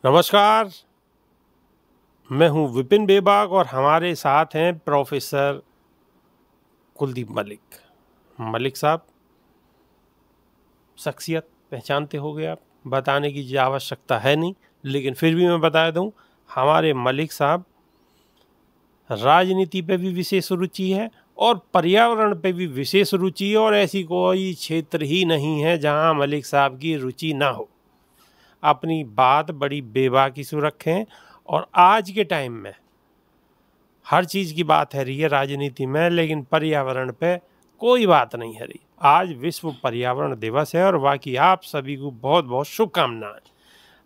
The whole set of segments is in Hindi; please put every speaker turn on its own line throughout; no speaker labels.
नमस्कार, मैं हूं विपिन बेबाक और हमारे साथ हैं प्रोफेसर कुलदीप मलिक। मलिक साहब, शख्सियत पहचानते होंगे आप, बताने की आवश्यकता है नहीं, लेकिन फिर भी मैं बता दूं, हमारे मलिक साहब राजनीति पे भी विशेष रुचि है और पर्यावरण पे भी विशेष रुचि है और ऐसी कोई क्षेत्र ही नहीं है जहां मलिक साहब की रुचि ना हो। अपनी बात बड़ी बेबाकी से रखें और आज के टाइम में हर चीज़ की बात है रही है राजनीति में, लेकिन पर्यावरण पे कोई बात नहीं है रही। आज विश्व पर्यावरण दिवस है और बाकी आप सभी को बहुत बहुत शुभकामनाएं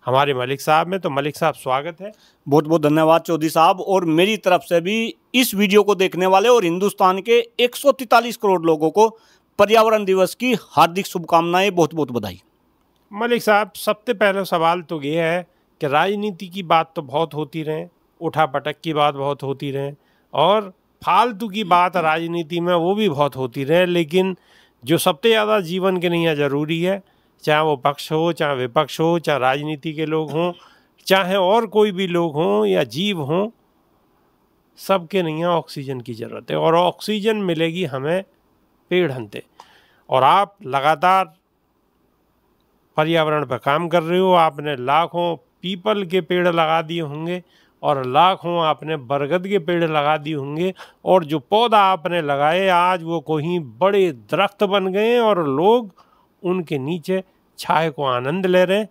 हमारे मलिक साहब में। तो मलिक साहब, स्वागत है।
बहुत बहुत धन्यवाद चौधरी साहब, और मेरी तरफ से भी इस वीडियो को देखने वाले और हिंदुस्तान के 143 करोड़ लोगों को पर्यावरण दिवस की हार्दिक शुभकामनाएं, बहुत बहुत बधाई।
मलिक साहब, सबसे पहला सवाल तो ये है कि राजनीति की बात तो बहुत होती रहे, उठा पटक की बात बहुत होती रहे और फालतू की बात राजनीति में वो भी बहुत होती रहे, लेकिन जो सबसे ज़्यादा जीवन के लिए ज़रूरी है, चाहे वो पक्ष हो, चाहे विपक्ष हो, चाहे राजनीति के लोग हों, चाहे और कोई भी लोग हों या जीव हों, सबके नहीं ऑक्सीजन की ज़रूरत है और ऑक्सीजन मिलेगी हमें पेड़ हंते। और आप लगातार पर्यावरण पर काम कर रहे हो। आपने लाखों पीपल के पेड़ लगा दिए होंगे और लाखों आपने बरगद के पेड़ लगा दिए होंगे, और जो पौधा आपने लगाए आज वो कोई बड़े दरख्त बन गए और लोग उनके नीचे छाए को आनंद ले रहे हैं।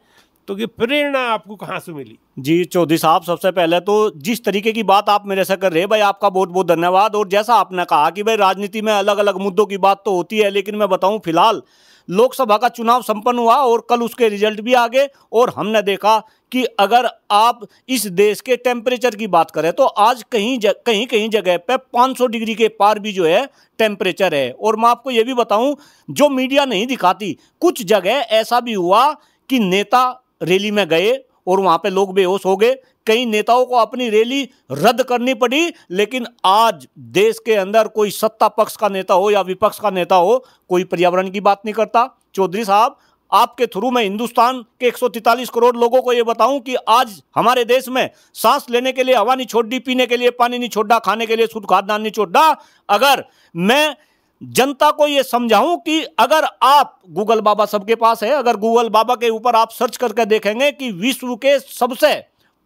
तो ये प्रेरणा आपको कहाँ से मिली?
जी चौधरी साहब, सबसे पहले तो जिस तरीके की बात आप मेरे से कर रहे हैं भाई, आपका बहुत बहुत धन्यवाद। और जैसा आपने कहा कि भाई राजनीति में अलग अलग मुद्दों की बात तो होती है, लेकिन मैं बताऊं, फिलहाल लोकसभा का चुनाव संपन्न हुआ और कल उसके रिजल्ट भी आ गए, और हमने देखा कि अगर आप इस देश के टेम्परेचर की बात करें तो आज कहीं कहीं जगह पे 500 डिग्री के पार भी जो है टेम्परेचर है। और मैं आपको ये भी बताऊं, जो मीडिया नहीं दिखाती, कुछ जगह ऐसा भी हुआ कि नेता रैली में गए और वहां पे लोग बेहोश हो गए, कई नेताओं को अपनी रैली रद्द करनी पड़ी। लेकिन आज देश के अंदर कोई सत्ता पक्ष का नेता हो या विपक्ष का नेता हो, कोई पर्यावरण की बात नहीं करता। चौधरी साहब, आपके थ्रू मैं हिंदुस्तान के 143 करोड़ लोगों को यह बताऊं कि आज हमारे देश में सांस लेने के लिए हवा नहीं छोड़ी, पीने के लिए पानी नहीं छोड़ा, खाने के लिए शुद्ध खाद्यान्न नहीं छोड़ा। अगर मैं जनता को यह समझाऊं कि अगर आप, गूगल बाबा सबके पास है, अगर गूगल बाबा के ऊपर आप सर्च करके देखेंगे कि विश्व के सबसे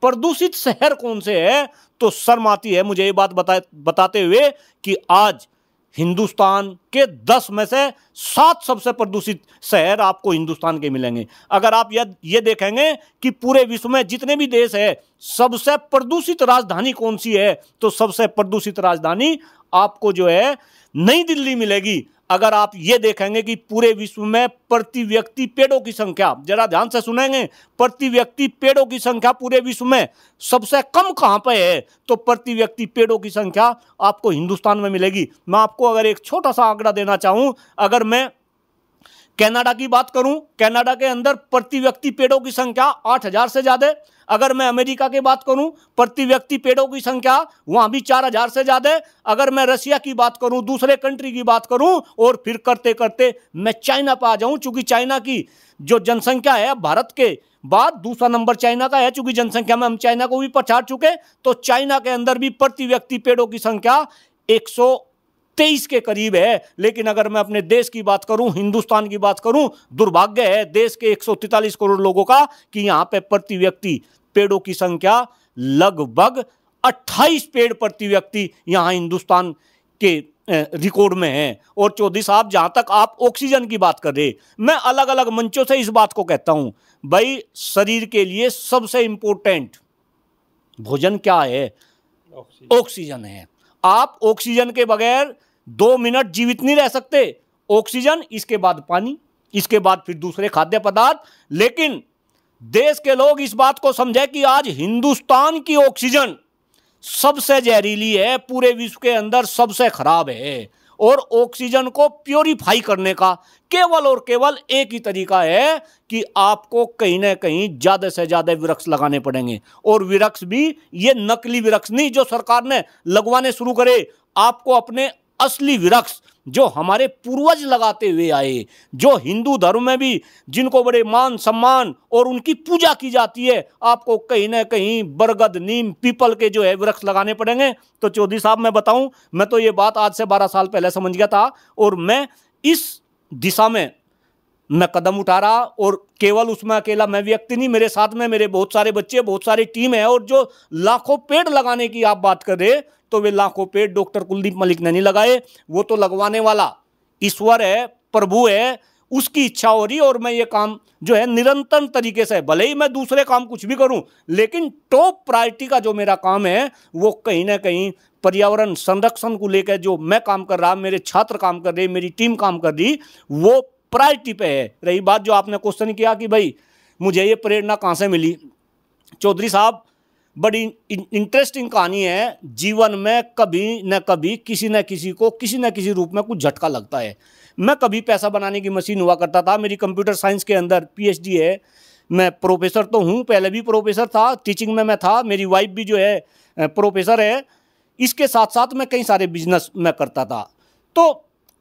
प्रदूषित शहर कौन से है, तो शर्म आती है मुझे ये बात बताते हुए कि आज हिंदुस्तान के 10 में से 7 सबसे प्रदूषित शहर आपको हिंदुस्तान के मिलेंगे। अगर आप ये देखेंगे कि पूरे विश्व में जितने भी देश है, सबसे प्रदूषित राजधानी कौन सी है, तो सबसे प्रदूषित राजधानी आपको जो है नई दिल्ली मिलेगी। अगर आप ये देखेंगे कि पूरे विश्व में प्रति व्यक्ति पेड़ों की संख्या, जरा ध्यान से सुनेंगे, प्रति व्यक्ति पेड़ों की संख्या पूरे विश्व में सबसे कम कहां पे है, तो प्रति व्यक्ति पेड़ों की संख्या आपको हिंदुस्तान में मिलेगी। मैं आपको अगर एक छोटा सा आंकड़ा देना चाहूं, अगर मैं कनाडा की बात करूं, कनाडा के अंदर प्रति व्यक्ति पेड़ों की संख्या 8,000 से ज्यादा। अगर मैं अमेरिका की बात करूं, प्रति व्यक्ति पेड़ों की संख्या वहां भी 4,000 से ज्यादा। अगर मैं रशिया की बात करूं, दूसरे कंट्री की बात करूं, और फिर करते करते मैं चाइना पर आ जाऊं, चूंकि चाइना की जो जनसंख्या है भारत के बाद दूसरा नंबर चाइना का है, चूंकि जनसंख्या में हम चाइना को भी पछाड़ चुके, तो चाइना के अंदर भी प्रति व्यक्ति पेड़ों की संख्या 123 के करीब है। लेकिन अगर मैं अपने देश की बात करूं, हिंदुस्तान की बात करूं, दुर्भाग्य है देश के 143 करोड़ लोगों का कि यहां पे प्रति व्यक्ति पेड़ों की संख्या लगभग 28 पेड़ प्रति व्यक्ति यहां हिंदुस्तान के रिकॉर्ड में है। और चौधरी साहब, जहां तक आप ऑक्सीजन की बात कर रहे, मैं अलग अलग मंचों से इस बात को कहता हूं, भाई शरीर के लिए सबसे इंपॉर्टेंट भोजन क्या है? ऑक्सीजन है। आप ऑक्सीजन के बगैर 2 मिनट जीवित नहीं रह सकते। ऑक्सीजन, इसके बाद पानी, इसके बाद फिर दूसरे खाद्य पदार्थ। लेकिन देश के लोग इस बात को समझे कि आज हिंदुस्तान की ऑक्सीजन सबसे जहरीली है, पूरे विश्व के अंदर सबसे खराब है। और ऑक्सीजन को प्योरीफाई करने का केवल और केवल एक ही तरीका है कि आपको कहीं ना कहीं ज्यादा से ज्यादा वृक्ष लगाने पड़ेंगे। और वृक्ष भी ये नकली वृक्ष नहीं जो सरकार ने लगवाने शुरू करे, आपको अपने असली वृक्ष जो हमारे पूर्वज लगाते हुए आए, जो हिंदू धर्म में भी जिनको बड़े मान सम्मान और उनकी पूजा की जाती है, आपको कहीं ना कहीं बरगद, नीम, पीपल के जो है वृक्ष लगाने पड़ेंगे। तो चौधरी साहब मैं बताऊं, मैं तो ये बात आज से 12 साल पहले समझ गया था और मैं इस दिशा में मैं कदम उठा रहा। और केवल उसमें अकेला मैं व्यक्ति नहीं, मेरे साथ में मेरे बहुत सारे बच्चे, बहुत सारी टीम है। और जो लाखों पेड़ लगाने की आप बात कर रहे, तो वे लाखों पेड़ डॉक्टर कुलदीप मलिक ने नहीं लगाए, वो तो लगवाने वाला ईश्वर है, प्रभु है, उसकी इच्छा हो रही। और मैं ये काम जो है निरंतर तरीके से, भले ही मैं दूसरे काम कुछ भी करूं, लेकिन टॉप प्रायोरिटी का जो मेरा काम है वो कहीं ना कहीं पर्यावरण संरक्षण को लेकर जो मैं काम कर रहा, मेरे छात्र काम कर रहे, मेरी टीम काम कर रही, वो प्रायोरिटी पे है। रही बात जो आपने क्वेश्चन किया कि भाई मुझे ये प्रेरणा कहाँ से मिली, चौधरी साहब बड़ी इंटरेस्टिंग कहानी है। जीवन में कभी न कभी किसी न किसी को किसी न किसी रूप में कुछ झटका लगता है। मैं कभी पैसा बनाने की मशीन हुआ करता था, मेरी कंप्यूटर साइंस के अंदर पीएचडी है, मैं प्रोफेसर तो हूँ, पहले भी प्रोफेसर था, टीचिंग में मैं था, मेरी वाइफ भी जो है प्रोफेसर है। इसके साथ साथ मैं कई सारे बिजनेस में करता था। तो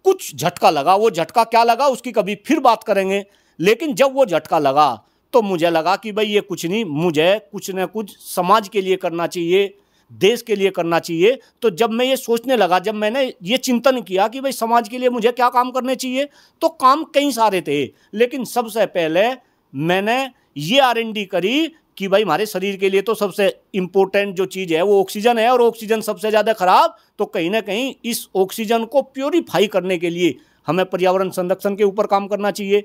कुछ झटका लगा, वो झटका क्या लगा उसकी कभी फिर बात करेंगे। लेकिन जब वो झटका लगा तो मुझे लगा कि भाई ये कुछ नहीं, मुझे कुछ न कुछ समाज के लिए करना चाहिए, देश के लिए करना चाहिए। तो जब मैं ये सोचने लगा, जब मैंने ये चिंतन किया कि भाई समाज के लिए मुझे क्या काम करने चाहिए, तो काम कई सारे थे। लेकिन सबसे पहले मैंने ये R&D करी कि भाई हमारे शरीर के लिए तो सबसे इम्पोर्टेंट जो चीज़ है वो ऑक्सीजन है, और ऑक्सीजन सबसे ज़्यादा खराब। तो कहीं ना कहीं इस ऑक्सीजन को प्योरीफाई करने के लिए हमें पर्यावरण संरक्षण के ऊपर काम करना चाहिए,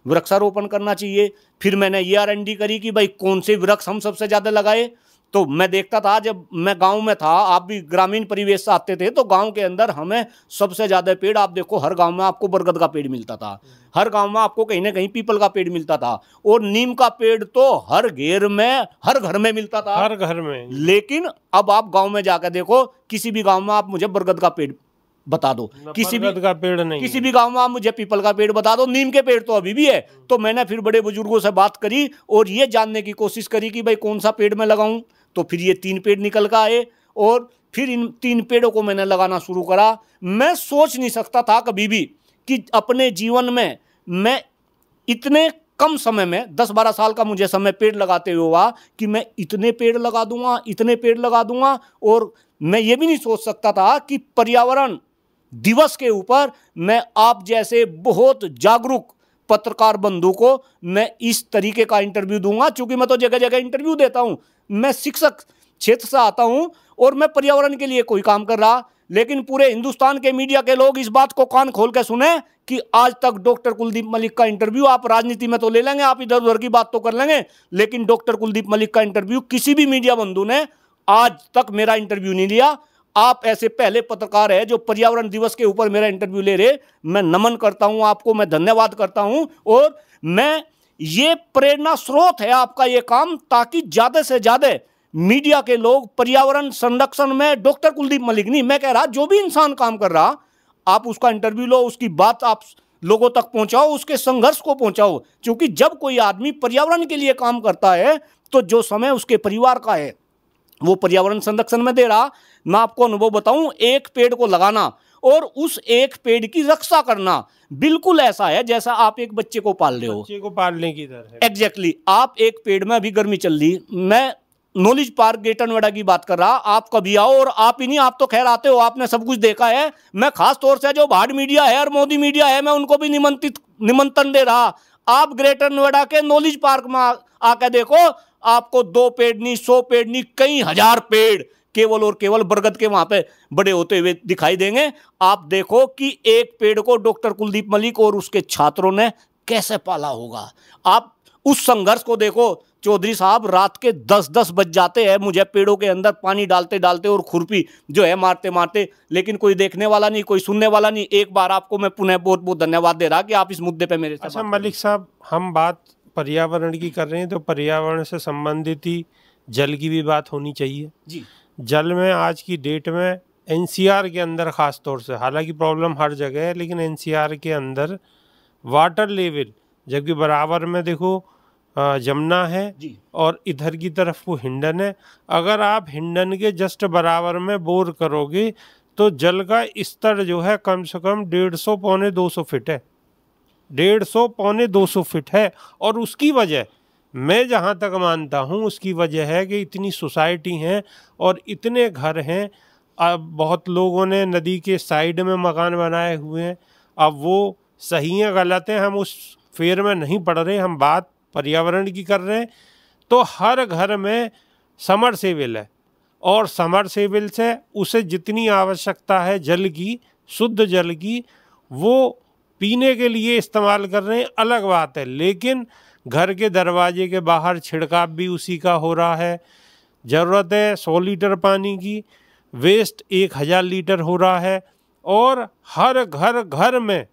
वृक्षारोपण करना चाहिए। फिर मैंने ये R&D करी कि भाई कौन से वृक्ष हम सबसे ज़्यादा लगाए। तो मैं देखता था, जब मैं गांव में था, आप भी ग्रामीण परिवेश से आते थे, तो गांव के अंदर हमें सबसे ज़्यादा पेड़, आप देखो हर गांव में आपको बरगद का पेड़ मिलता था, हर गांव में आपको कहीं ना कहीं पीपल का पेड़ मिलता था, और नीम का पेड़ तो हर घेर में, हर घर में मिलता था,
हर घर में।
लेकिन अब आप गाँव में जाकर देखो, किसी भी गाँव में आप मुझे बरगद का पेड़ बता दो, किसी भी
का पेड़ नहीं,
किसी भी गांव में आप मुझे पीपल का पेड़ बता दो, नीम के पेड़ तो अभी भी है। तो मैंने फिर बड़े बुजुर्गों से बात करी और ये जानने की कोशिश करी कि भाई कौन सा पेड़ मैं लगाऊं। तो फिर ये 3 पेड़ निकल कर आए और फिर इन 3 पेड़ों को मैंने लगाना शुरू करा। मैं सोच नहीं सकता था कभी भी कि अपने जीवन में मैं इतने कम समय में, 10-12 साल का मुझे समय पेड़ लगाते हुए हुआ कि मैं इतने पेड़ लगा दूंगा, इतने पेड़ लगा दूंगा। और मैं ये भी नहीं सोच सकता था कि पर्यावरण दिवस के ऊपर मैं आप जैसे बहुत जागरूक पत्रकार बंधु को मैं इस तरीके का इंटरव्यू दूंगा। क्योंकि मैं तो जगह जगह इंटरव्यू देता हूं, मैं शिक्षक क्षेत्र से आता हूं और मैं पर्यावरण के लिए कोई काम कर रहा, लेकिन पूरे हिंदुस्तान के मीडिया के लोग इस बात को कान खोल के सुने कि आज तक डॉक्टर कुलदीप मलिक का इंटरव्यू, आप राजनीति में तो ले लेंगे, आप इधर उधर की बात तो कर लेंगे, लेकिन डॉक्टर कुलदीप मलिक का इंटरव्यू किसी भी मीडिया बंधु ने आज तक मेरा इंटरव्यू नहीं लिया। आप ऐसे पहले पत्रकार है जो पर्यावरण दिवस के ऊपर मेरा इंटरव्यू ले रहे। मैं नमन करता हूं आपको, मैं धन्यवाद करता हूं। और मैं ये प्रेरणा स्रोत है आपका ये काम, ताकि ज्यादा से ज्यादा मीडिया के लोग पर्यावरण संरक्षण में, डॉक्टर कुलदीप मलिक नहीं, मैं कह रहा जो भी इंसान काम कर रहा, आप उसका इंटरव्यू लो, उसकी बात आप लोगों तक पहुंचाओ, उसके संघर्ष को पहुंचाओ। क्योंकि जब कोई आदमी पर्यावरण के लिए काम करता है तो जो समय उसके परिवार का है वो पर्यावरण संरक्षण में दे रहा। मैं आपको अनुभव बताऊं, एक पेड़ को लगाना और उस एक पेड़ की रक्षा करना बिल्कुल ऐसा है जैसा आप एक बच्चे को पाल रहे हो,
बच्चे को पालने की तरह है।
एग्जैक्टली। आप एक पेड़ में, अभी गर्मी चल रही, मैं नॉलेज पार्क ग्रेटर नोएडा की बात कर रहा, आप कभी आओ। और आप ही नहीं, आप तो खैर आते हो, आपने सब कुछ देखा है। मैं खास तौर से जो भाड़ मीडिया है और मोदी मीडिया है, मैं उनको भी निमंत्रण दे रहा, आप ग्रेटर नोएडा के नॉलेज पार्क में आकर देखो। आपको 2 पेड़ नहीं, 100 पेड़ नहीं, कई हजार पेड़ केवल और केवल बरगद के वहां पे बड़े होते हुए दिखाई देंगे। आप देखो कि एक पेड़ को डॉक्टर कुलदीप मलिक और उसके छात्रों ने कैसे पाला होगा। आप उस संघर्ष को देखो चौधरी साहब, रात के 10-10 बज जाते हैं मुझे पेड़ों के अंदर पानी डालते डालते और खुरपी जो है मारते मारते, लेकिन कोई देखने वाला नहीं, कोई सुनने वाला नहीं। एक बार आपको मैं पुनः बहुत बहुत धन्यवाद दे रहा कि आप इस मुद्दे पे मेरे से।
अच्छा मलिक साहब, हम बात पर्यावरण की कर रहे हैं तो पर्यावरण से संबंधित ही जल की भी बात होनी चाहिए
जी।
जल में आज की डेट में एनसीआर के अंदर खास तौर से, हालांकि प्रॉब्लम हर जगह है, लेकिन एनसीआर के अंदर वाटर लेवल, जबकि बराबर में देखो जमुना है और इधर की तरफ वो हिंडन है। अगर आप हिंडन के जस्ट बराबर में बोर करोगे तो जल का स्तर जो है कम से कम 150 पौने 200 फीट है, 150 पौने 200 फीट है। और उसकी वजह मैं जहाँ तक मानता हूँ उसकी वजह है कि इतनी सोसाइटी हैं और इतने घर हैं। अब बहुत लोगों ने नदी के साइड में मकान बनाए हुए हैं। अब वो सही है गलत है हम उस फेर में नहीं पड़ रहे, हम बात पर्यावरण की कर रहे हैं। तो हर घर में समरसेबिल है और समरसेबिल से उसे जितनी आवश्यकता है जल की, शुद्ध जल की, वो पीने के लिए इस्तेमाल कर रहे हैं, अलग बात है। लेकिन घर के दरवाजे के बाहर छिड़काव भी उसी का हो रहा है। ज़रूरत है 100 लीटर पानी की, वेस्ट 1000 लीटर हो रहा है। और हर घर घर में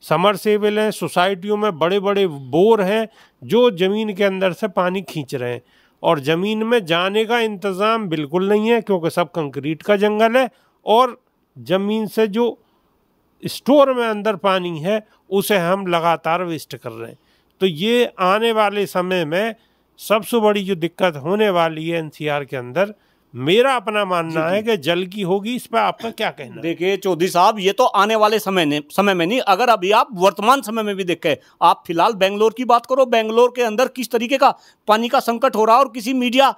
समरसेबिल हैं, सोसाइटियों में बड़े बड़े बोर हैं जो ज़मीन के अंदर से पानी खींच रहे हैं। और ज़मीन में जाने का इंतज़ाम बिल्कुल नहीं है क्योंकि सब कंक्रीट का जंगल है। और ज़मीन से जो स्टोर में अंदर पानी है उसे हम लगातार वेस्ट कर रहे हैं। तो ये आने वाले समय में सबसे बड़ी जो दिक्कत होने वाली है एनसीआर के अंदर, मेरा अपना मानना है कि जल की होगी। इस पर आपका क्या कहना है?
देखिए चौधरी साहब, ये तो आने वाले समय में नहीं, अगर अभी आप वर्तमान समय में भी देखें, आप फिलहाल बेंगलोर की बात करो, बेंगलोर के अंदर किस तरीके का पानी का संकट हो रहा है और किसी मीडिया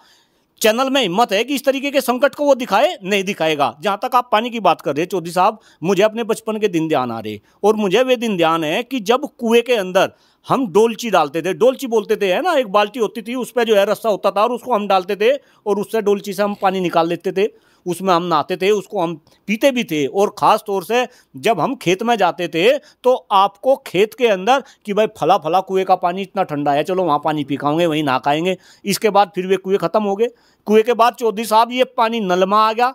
चैनल में हिम्मत है कि इस तरीके के संकट को वो दिखाए? नहीं दिखाएगा। जहां तक आप पानी की बात कर रहे हैं चौधरी साहब, मुझे अपने बचपन के दिन ध्यान आ रहे, और मुझे वे दिन ध्यान है कि जब कुएं के अंदर हम डोलची डालते थे, डोलची बोलते थे, है ना, एक बाल्टी होती थी, उस पर जो है रस्सा होता था और उसको हम डालते थे और उससे डोलची से हम पानी निकाल लेते थे, उसमें हम नहाते थे, उसको हम पीते भी थे। और ख़ास तौर से जब हम खेत में जाते थे तो आपको खेत के अंदर कि भाई फला फला कुएं का पानी इतना ठंडा है, चलो वहाँ पानी पी खाओगे, वहीं नहा खाएंगे। इसके बाद फिर वे कुएं ख़त्म हो गए। कुएं के बाद चौधरी साहब ये पानी नल में आ गया,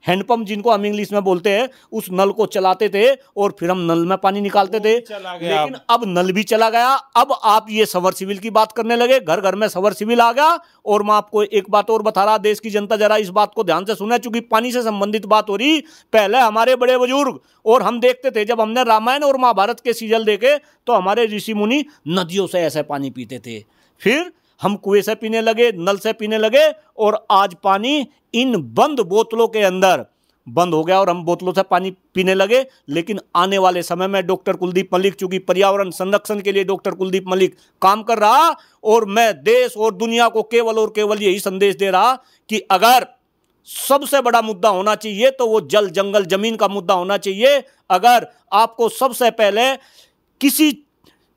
हैंडपंप जिनको हम इंग्लिश में बोलते हैं, उस नल को चलाते थे और फिर हम नल में पानी निकालते थे। लेकिन अब नल भी चला गया, अब आप ये सबमर्सिबल की बात करने लगे, घर घर में सबमर्सिबल आ गया। और मैं आपको एक बात और बता रहा, देश की जनता जरा इस बात को ध्यान से सुने, चूंकि पानी से संबंधित बात हो रही। पहले हमारे बड़े बुजुर्ग और हम देखते थे, जब हमने रामायण और महाभारत के सीरियल देखे तो हमारे ऋषि मुनि नदियों से ऐसे पानी पीते थे, फिर हम कुएं से पीने लगे, नल से पीने लगे, और आज पानी इन बंद बोतलों के अंदर बंद हो गया और हम बोतलों से पानी पीने लगे। लेकिन आने वाले समय में डॉक्टर कुलदीप मलिक, चूंकि पर्यावरण संरक्षण के लिए डॉक्टर कुलदीप मलिक काम कर रहा, और मैं देश और दुनिया को केवल और केवल यही संदेश दे रहा कि अगर सबसे बड़ा मुद्दा होना चाहिए तो वो जल जंगल जमीन का मुद्दा होना चाहिए। अगर आपको सबसे पहले किसी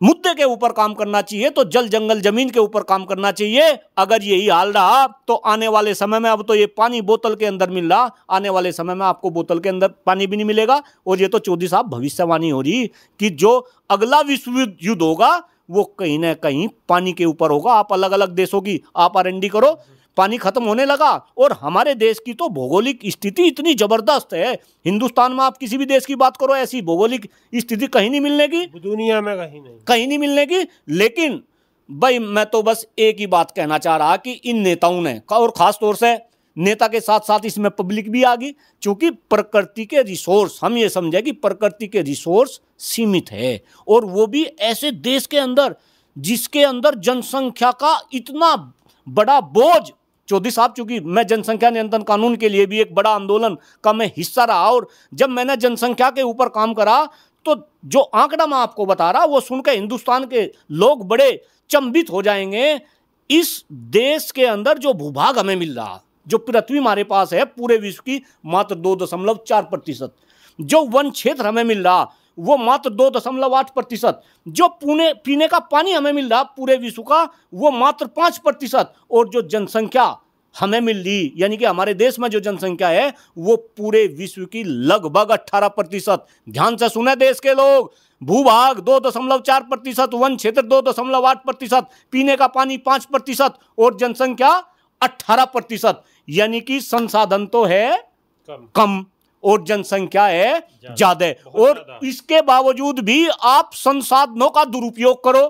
मुद्दे के ऊपर काम करना चाहिए तो जल जंगल जमीन के ऊपर काम करना चाहिए। अगर यही हाल रहा तो आने वाले समय में, अब तो ये पानी बोतल के अंदर मिल रहा, आने वाले समय में आपको बोतल के अंदर पानी भी नहीं मिलेगा। और ये तो चौधरी साहब भविष्यवाणी हो रही कि जो अगला विश्व युद्ध होगा वो कहीं ना कहीं पानी के ऊपर होगा। आप अलग अलग देशों की आप R&D करो, पानी खत्म होने लगा। और हमारे देश की तो भौगोलिक स्थिति इतनी जबरदस्त है, हिंदुस्तान में आप किसी भी देश की बात करो, ऐसी भौगोलिक स्थिति कहीं नहीं मिलने की,
दुनिया में कहीं नहीं
मिलने की। लेकिन भाई मैं तो बस एक ही बात कहना चाह रहा कि इन नेताओं ने, और खास तौर से नेता के साथ साथ इसमें पब्लिक भी आ गई, क्योंकि प्रकृति के रिसोर्स, हम ये समझे कि प्रकृति के रिसोर्स सीमित है, और वो भी ऐसे देश के अंदर जिसके अंदर जनसंख्या का इतना बड़ा बोझ। चौधरी साहब, चूंकि मैं जनसंख्या नियंत्रण कानून के लिए भी एक बड़ा आंदोलन का मैं हिस्सा रहा, और जब मैंने जनसंख्या के ऊपर काम करा तो जो आंकड़ा मैं आपको बता रहा वो सुनकर हिंदुस्तान के लोग बड़े चंभित हो जाएंगे। इस देश के अंदर जो भूभाग हमें मिल रहा, जो पृथ्वी हमारे पास है पूरे विश्व की मात्र 2.4%, जो वन क्षेत्र हमें मिल रहा वो मात्र 2.8%, जो पीने का पानी हमें मिल रहा पूरे विश्व का वो मात्र 5%, और जो जनसंख्या हमें मिल रही, यानी कि हमारे देश में जो जनसंख्या है वो पूरे विश्व की लगभग 18%। ध्यान से सुने देश के लोग, भूभाग 2.4%, वन क्षेत्र 2.8%, पीने का पानी 5% और जनसंख्या 18%, यानी कि संसाधन तो है कम और जनसंख्या है ज्यादा। और इसके बावजूद भी आप संसाधनों का दुरुपयोग करो,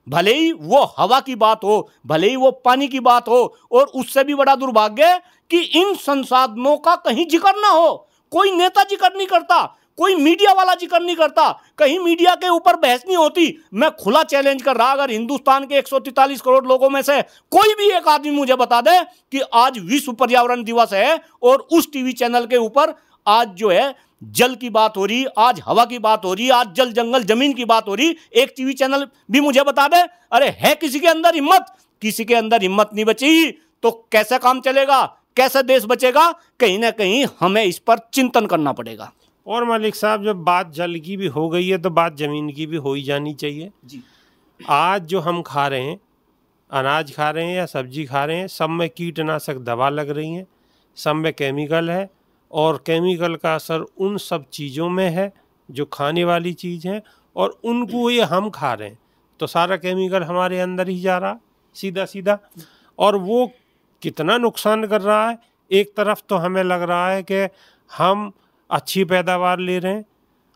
भले ही वो हवा की बात हो, भले ही वो पानी की बात हो, और उससे भी बड़ा दुर्भाग्य कि इन संसाधनों का कहीं जिक्र ना हो। कोई नेता जिक्र नहीं करता, कोई मीडिया वाला जिक्र नहीं करता, कहीं मीडिया के ऊपर बहस नहीं होती। मैं खुला चैलेंज कर रहा, अगर हिंदुस्तान के 143 करोड़ लोगों में से कोई भी एक आदमी मुझे बता दे कि आज विश्व पर्यावरण दिवस है और उस टीवी चैनल के ऊपर आज जो है जल की बात हो रही, आज हवा की बात हो रही, आज जल जंगल जमीन की बात हो रही। एक टीवी चैनल भी मुझे बता दे, अरे है किसी के अंदर हिम्मत? किसी के अंदर हिम्मत नहीं बची तो कैसे काम चलेगा, कैसे देश बचेगा? कहीं ना कहीं हमें इस पर चिंतन करना पड़ेगा।
और मलिक साहब, जब बात जल की भी हो गई है तो बात जमीन की भी हो ही जानी चाहिए
जी।
आज जो हम खा रहे हैं, अनाज खा रहे हैं या सब्जी खा रहे हैं, सब में कीटनाशक दवा लग रही हैं, सब में केमिकल है, और केमिकल का असर उन सब चीज़ों में है जो खाने वाली चीज़ है, और उनको ये हम खा रहे हैं तो सारा केमिकल हमारे अंदर ही जा रहा सीधा सीधा, और वो कितना नुकसान कर रहा है। एक तरफ तो हमें लग रहा है कि हम अच्छी पैदावार ले रहे हैं,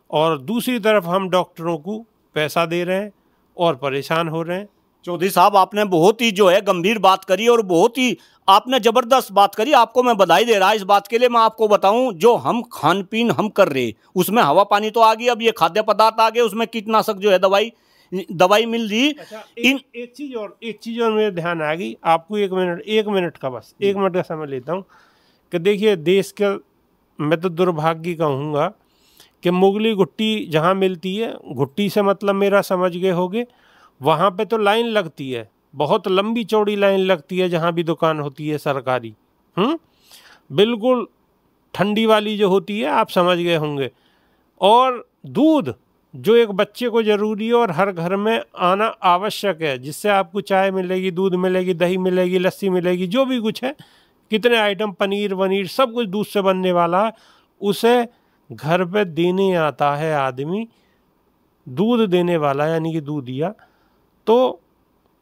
और दूसरी तरफ हम डॉक्टरों को पैसा दे रहे हैं और परेशान हो रहे हैं।
चौधरी साहब, आपने बहुत ही जो है गंभीर बात करी और बहुत ही आपने जबरदस्त बात करी। आपको मैं बधाई दे रहा इस बात के लिए। मैं आपको बताऊं, जो हम खान पीन हम कर रहे उसमें हवा पानी तो आ गई, अब ये खाद्य पदार्थ आ गए, उसमें कीटनाशक जो है दवाई मिल रही।
अच्छा, एक चीज और मेरे ध्यान आ गई। आपको एक मिनट का, बस 1 मिनट का समय लेता हूँ कि देखिए, देश का मैं तो दुर्भाग्य कहूँगा कि मुगली घुट्टी जहाँ मिलती है, घुट्टी से मतलब मेरा समझ गए होगे, वहाँ पे तो लाइन लगती है, बहुत लंबी चौड़ी लाइन लगती है जहाँ भी दुकान होती है सरकारी। बिल्कुल ठंडी वाली जो होती है, आप समझ गए होंगे। और दूध जो एक बच्चे को ज़रूरी है और हर घर में आना आवश्यक है, जिससे आपको चाय मिलेगी, दूध मिलेगी, दही मिलेगी, लस्सी मिलेगी, जो भी कुछ है, कितने आइटम, पनीर वनीर सब कुछ दूध से बनने वाला है, उसे घर पे देने आता है आदमी, दूध देने वाला यानी कि दूधिया, तो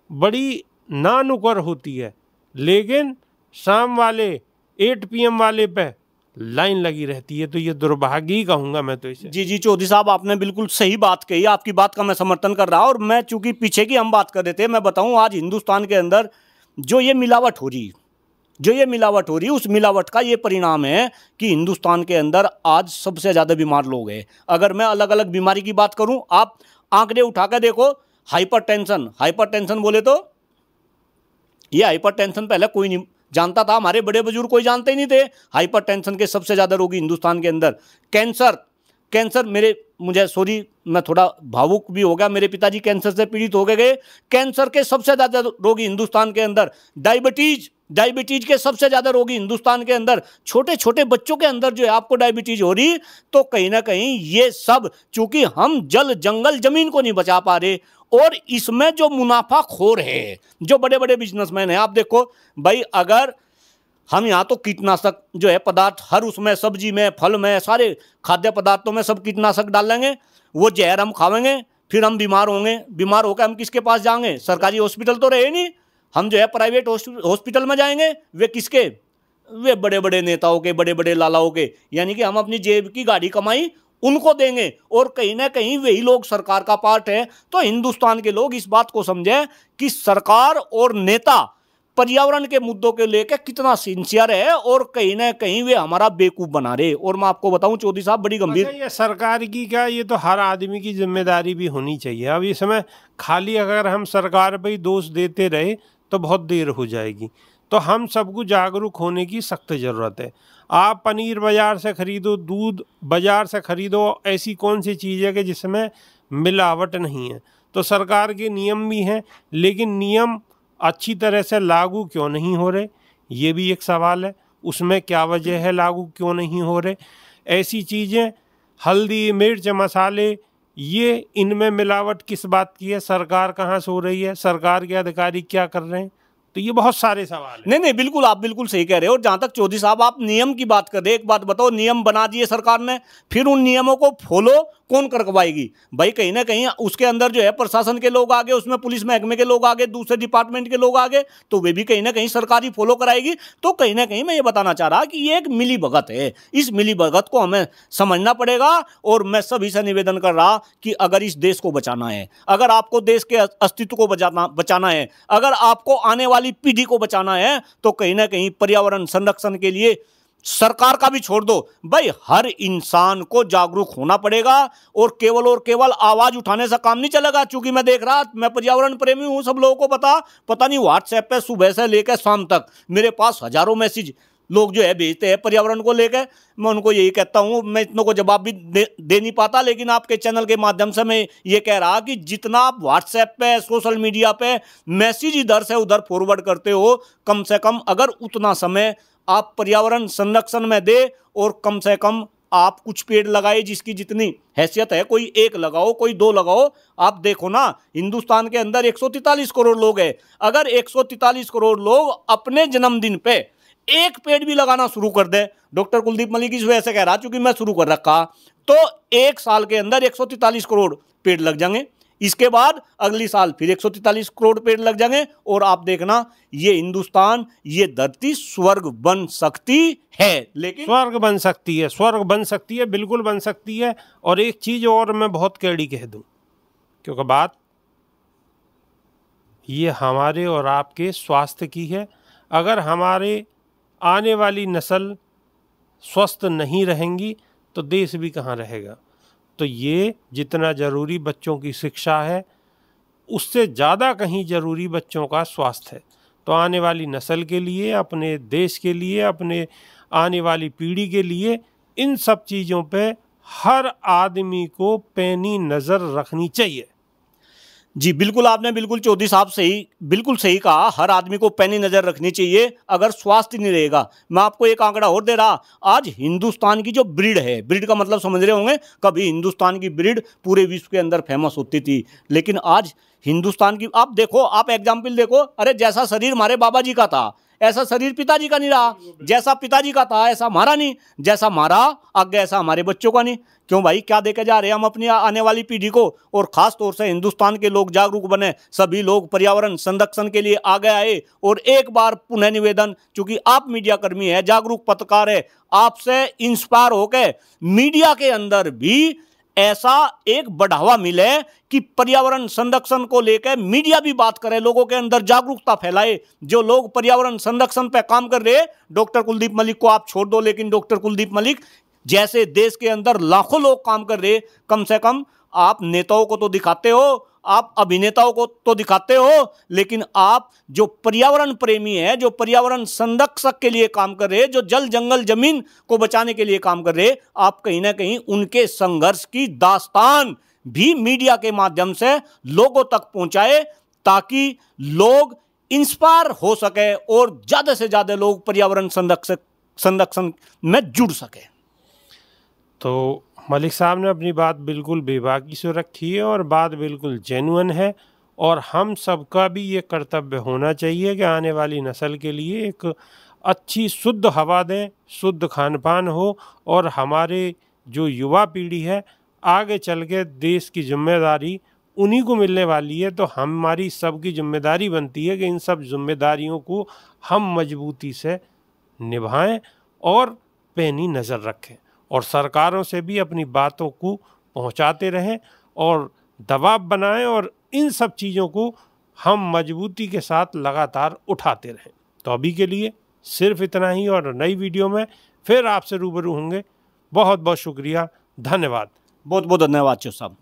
बड़ी नानुकर होती है, लेकिन शाम वाले 8 PM वाले पे लाइन लगी रहती है। तो ये दुर्भाग्य ही कहूँगा मैं तो इसे।
जी चौधरी साहब, आपने बिल्कुल सही बात कही, आपकी बात का मैं समर्थन कर रहा हूँ। और मैं चूंकि पीछे की हम बात कर रहे थे, मैं बताऊँ आज हिंदुस्तान के अंदर जो ये मिलावट हो रही, उस मिलावट का ये परिणाम है कि हिंदुस्तान के अंदर आज सबसे ज़्यादा बीमार लोग हैं। अगर मैं अलग अलग बीमारी की बात करूं, आप आंकड़े उठाकर देखो, हाइपरटेंशन बोले तो ये हाइपरटेंशन पहले कोई नहीं जानता था, हमारे बड़े बुजुर्ग कोई जानते ही नहीं थे। हाइपरटेंशन के सबसे ज़्यादा रोगी हिंदुस्तान के अंदर। कैंसर मुझे सॉरी, मैं थोड़ा भावुक भी हो गया, मेरे पिताजी कैंसर से पीड़ित हो गए। कैंसर के सबसे ज़्यादा रोगी हिंदुस्तान के अंदर। डायबिटीज के सबसे ज़्यादा रोगी हिंदुस्तान के अंदर। छोटे छोटे बच्चों के अंदर जो है आपको डायबिटीज हो रही। तो कहीं ना कहीं ये सब चूंकि हम जल जंगल जमीन को नहीं बचा पा रहे, और इसमें जो मुनाफाखोर है, जो बड़े बड़े बिजनेसमैन हैं, आप देखो भाई, अगर हम यहाँ तो कीटनाशक जो है पदार्थ हर उसमें, सब्जी में, फल में, सारे खाद्य पदार्थों में सब कीटनाशक डालेंगे, वो जहर हम खावेंगे, फिर हम बीमार होंगे। बीमार होकर हम किसके पास जाएंगे? सरकारी हॉस्पिटल तो रहे नहीं, हम जो है प्राइवेट हॉस्पिटल में जाएंगे। वे किसके? वे बड़े बड़े नेताओं के, बड़े बड़े लालाओं के, यानी कि हम अपनी जेब की गाड़ी कमाई उनको देंगे, और कहीं ना कहीं वही लोग सरकार का पार्ट है। तो हिंदुस्तान के लोग इस बात को समझें कि सरकार और नेता पर्यावरण के मुद्दों के लेकर कितना सिंसियर है, और कहीं ना कहीं वे हमारा बेवकूफ बना रहे। और मैं आपको बताऊं चौधरी साहब, बड़ी गंभीर,
ये सरकार की क्या, ये तो हर आदमी की जिम्मेदारी भी होनी चाहिए। अब इस समय खाली अगर हम सरकार पे ही दोष देते रहे तो बहुत देर हो जाएगी। तो हम सबको जागरूक होने की सख्त ज़रूरत है। आप पनीर बाज़ार से खरीदो, दूध बाज़ार से खरीदो, ऐसी कौन सी चीज़ है कि जिसमें मिलावट नहीं है? तो सरकार के नियम भी हैं, लेकिन नियम अच्छी तरह से लागू क्यों नहीं हो रहे, ये भी एक सवाल है। उसमें क्या वजह है लागू क्यों नहीं हो रहे? ऐसी चीज़ें, हल्दी, मिर्च, मसाले, ये इनमें मिलावट किस बात की है? सरकार कहाँ से हो रही है? सरकार के अधिकारी क्या कर रहे हैं? तो ये बहुत सारे सवाल हैं।
नहीं, बिल्कुल, आप बिल्कुल सही कह रहे हो। और जहां तक चौधरी साहब आप नियम की बात कर रहे हैं, एक बात बताओ, नियम बना दिए सरकार ने, फिर उन नियमों को फॉलो कौन करवाएगी? भाई कहीं ना कहीं उसके अंदर जो है प्रशासन के लोग आगे, उसमें पुलिस महकमे के लोग आगे, दूसरे डिपार्टमेंट के लोग आगे, तो वे भी कहीं ना कहीं सरकारी फॉलो कराएगी। तो कहीं ना कहीं मैं ये बताना चाह रहा कि ये एक मिली भगत है। इस मिली भगत को हमें समझना पड़ेगा। और मैं सभी से निवेदन कर रहा कि अगर इस देश को बचाना है, अगर आपको देश के अस्तित्व को बचाना है, अगर आपको आने वाली पीढ़ी को बचाना है, तो कहीं ना कहीं पर्यावरण संरक्षण के लिए सरकार का भी छोड़ दो भाई, हर इंसान को जागरूक होना पड़ेगा। और केवल आवाज उठाने से काम नहीं चलेगा। चूंकि मैं देख रहा, मैं पर्यावरण प्रेमी हूं, सब लोगों को पता नहीं व्हाट्सएप पे सुबह से लेकर शाम तक मेरे पास हजारों मैसेज लोग जो है भेजते हैं पर्यावरण को लेकर। मैं उनको यही कहता हूँ, मैं इतनों को जवाब भी दे नहीं पाता, लेकिन आपके चैनल के माध्यम से मैं ये कह रहा कि जितना आप व्हाट्सएप पे, सोशल मीडिया पे मैसेज इधर से उधर फॉरवर्ड करते हो, कम से कम अगर उतना समय आप पर्यावरण संरक्षण में दे, और कम से कम आप कुछ पेड़ लगाए जिसकी जितनी हैसियत है, कोई 1 लगाओ, कोई 2 लगाओ। आप देखो ना, हिंदुस्तान के अंदर 143 करोड़ लोग हैं। अगर 143 करोड़ लोग अपने जन्मदिन पे 1 पेड़ भी लगाना शुरू कर दे, डॉक्टर कुलदीप मलिक इस वजह से कह रहा, क्योंकि मैं शुरू कर रखा, तो 1 साल के अंदर 143 करोड़ पेड़ लग जाएंगे। इसके बाद अगली साल फिर 143 करोड़ पेड़ लग जाएंगे, और आप देखना ये हिंदुस्तान, ये धरती स्वर्ग बन सकती है। लेकिन
स्वर्ग बन सकती है, स्वर्ग बन सकती है, बिल्कुल बन सकती है। और एक चीज और मैं बहुत कड़ी कह दूं, क्योंकि बात ये हमारे और आपके स्वास्थ्य की है। अगर हमारे आने वाली नस्ल स्वस्थ नहीं रहेंगी तो देश भी कहाँ रहेगा। तो ये जितना ज़रूरी बच्चों की शिक्षा है, उससे ज़्यादा कहीं ज़रूरी बच्चों का स्वास्थ्य है। तो आने वाली नस्ल के लिए, अपने देश के लिए, अपने आने वाली पीढ़ी के लिए इन सब चीज़ों पे हर आदमी को पैनी नज़र रखनी चाहिए।
जी बिल्कुल, आपने बिल्कुल चौधरी साहब बिल्कुल सही कहा। हर आदमी को पैनी नजर रखनी चाहिए, अगर स्वास्थ्य नहीं रहेगा। मैं आपको एक आंकड़ा और दे रहा, आज हिंदुस्तान की जो ब्रीड है, ब्रीड का मतलब समझ रहे होंगे, कभी हिंदुस्तान की ब्रीड पूरे विश्व के अंदर फेमस होती थी, लेकिन आज हिंदुस्तान की आप देखो, आप एग्जाम्पल देखो, अरे जैसा शरीर हमारे बाबा जी का था ऐसा शरीर पिताजी का नहीं रहा, जैसा पिताजी का था ऐसा हमारा नहीं, जैसा हमारा आगे ऐसा हमारे बच्चों का नहीं। क्यों भाई, क्या देके जा रहे हैं हम अपनी आने वाली पीढ़ी को। और खास तौर से हिंदुस्तान के लोग जागरूक बने, सभी लोग पर्यावरण संरक्षण के लिए आगे आए। और एक बार पुनः निवेदन, चूंकि आप मीडिया कर्मी है, जागरूक पत्रकार है, आपसे इंस्पायर होकर मीडिया के अंदर भी ऐसा एक बढ़ावा मिले कि पर्यावरण संरक्षण को लेकर मीडिया भी बात करे, लोगों के अंदर जागरूकता फैलाए। जो लोग पर्यावरण संरक्षण पे काम कर रहे हैं, डॉक्टर कुलदीप मलिक को आप छोड़ दो, लेकिन डॉक्टर कुलदीप मलिक जैसे देश के अंदर लाखों लोग काम कर रहे, कम से कम आप नेताओं को तो दिखाते हो, आप अभिनेताओं को तो दिखाते हो, लेकिन आप जो पर्यावरण प्रेमी है, जो पर्यावरण संरक्षक के लिए काम कर रहे, जो जल जंगल जमीन को बचाने के लिए काम कर रहे, आप कहीं ना कहीं उनके संघर्ष की दास्तान भी मीडिया के माध्यम से लोगों तक पहुंचाए, ताकि लोग इंस्पायर हो सके और ज्यादा से ज्यादा लोग पर्यावरण संरक्षण में जुड़ सके।
तो मलिक साहब ने अपनी बात बिल्कुल बेबाकी से रखी है और बात बिल्कुल जेन्युइन है, और हम सबका भी ये कर्तव्य होना चाहिए कि आने वाली नस्ल के लिए एक अच्छी शुद्ध हवा दें, शुद्ध खान पान हो, और हमारे जो युवा पीढ़ी है आगे चल के देश की जिम्मेदारी उन्हीं को मिलने वाली है। तो हमारी सबकी जिम्मेदारी बनती है कि इन सब जिम्मेदारियों को हम मजबूती से निभाएं और पैनी नज़र रखें, और सरकारों से भी अपनी बातों को पहुंचाते रहें और दबाव बनाएं, और इन सब चीज़ों को हम मजबूती के साथ लगातार उठाते रहें। तो अभी के लिए सिर्फ इतना ही, और नई वीडियो में फिर आपसे रूबरू होंगे। बहुत बहुत शुक्रिया, धन्यवाद।
बहुत बहुत धन्यवाद चौधरी साहब।